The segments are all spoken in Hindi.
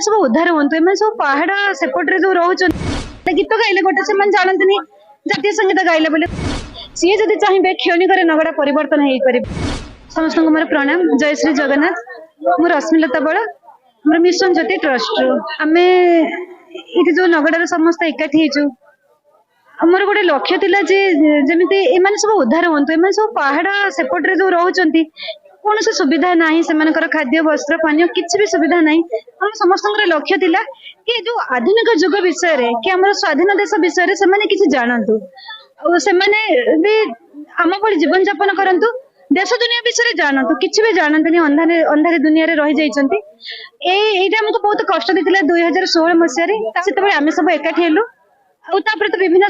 सब उद्धार हूँ एम सब पहाड़ सेपटे जो रोच गीत गाइले गोटे से जानते जातीय संगीत गाइले बोले सी जदि चाहिए क्षणिक नगड़ा परिवर्तन हो पार। समस्त मोर प्रणाम। जय श्री जगन्नाथ। मु रश्मिलता बड़ मोर मिशन ज्योति ट्रस्ट आम ये जो नगड़ार समस्त एकाठी हो मोर गोटे लक्ष्य थिला जे जेमिति एमाने सब उद्धार हूँ एम सब पहाड़ सेपटे जो रोच कौन से सुविधा ना से खाद्य वस्त्र पानी किसी भी सुविधा ना आम समस्त लक्ष्य थिला कि जो आधुनिक जुग विषय कि आम स्वाधीन देश विषय से किसी जानतु से भी आम भली जीवन यापन करंतु देश दुनिया विषय जानतु किसी भी जानते अंधारे अंधारे दुनिया रे रही जाइछंती। एटा हमको बहुत कष्ट देथिला 2016 मसिया से आम सब एकाठी हेलु आउे तो विभिन्न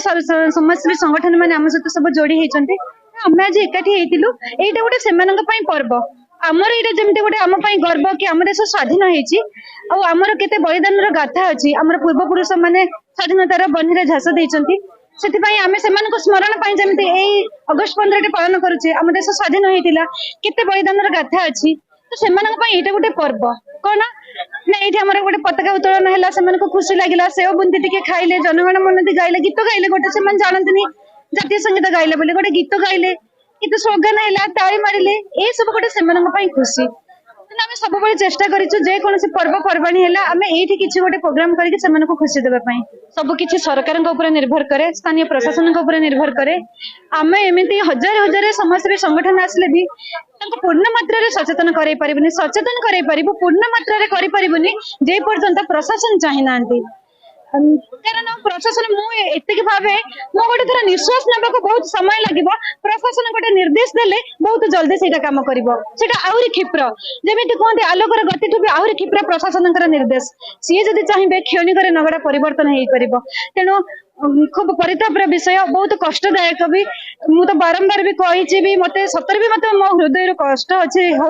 समाजसेवी संगठन मैंने आम सहित सब जोड़ी होती आम आज एकाठी होइतिलु। एटा गोटे सेमानंक पई पर्व आमर एटा जेमते गोटे आम पई गर्व कि आम देश स्वाधीन होईची आ आमर केते बलिदानर गाथा अछि आमर पूर्व पुरुष माने स्वाधीनतार बन्हीरे झास देइचंती सेतिपई आमे सेमानक स्मरण पई जेमते एई अगस्त 15 टे पालन करूचे आम देश स्वाधीन होइतिला केते बलिदानर गाथा अछि तो सेमानक पई एटा गोटे पर्व कोन ना ये गोटे पताका उत्तोलन है से खुशी लगे सेव बुंदी टी खाइले जनगण मन गाइले गीत गाइले गोटे से जानते जातीय संगीत गाइले बोले गोटे गीत गाइले कितु स्लोगान है ताली मारिले ये सब गोटे से खुशी आम सब चेष्टा करें पर्वपर्वाणी है आम ये किसी गोटे प्रोग्राम करके खुशी देवाई सबकि सरकार निर्भर करे स्थानीय प्रशासन निर्भर करे आम एमती हजार हजार समाजसेवी संगठन आसले भी पूर्ण मात्रा सचेतन कर सचेतन कर पूर्ण मात्रा कर जे पर्यंत प्रशासन चाहिना कारण प्रशासन मुझे भावे मो गोटे थोड़ा निश्वास ना बहुत समय लगे प्रशासन गोटे निर्देश देले बहुत जल्दी से काम कर आहरी क्षिप्र जमी कहते आलोकर गति भी आहरी क्षिप्र प्रशासन निर्देश सी जदि चाहिए क्षणिक नगड़ा परिवर्तन हो पार तेणु खूब परितापर विषय बहुत कष्टदायक भी मुझे बारंबार भी कही भी मत सतर भी मत मो हृदय कष्ट अच्छे हो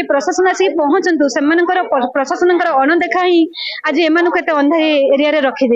प्रशासन आसिक पहुंचतु से प्रशासन अणदेखा ही आज एम अंधा एरिया रखी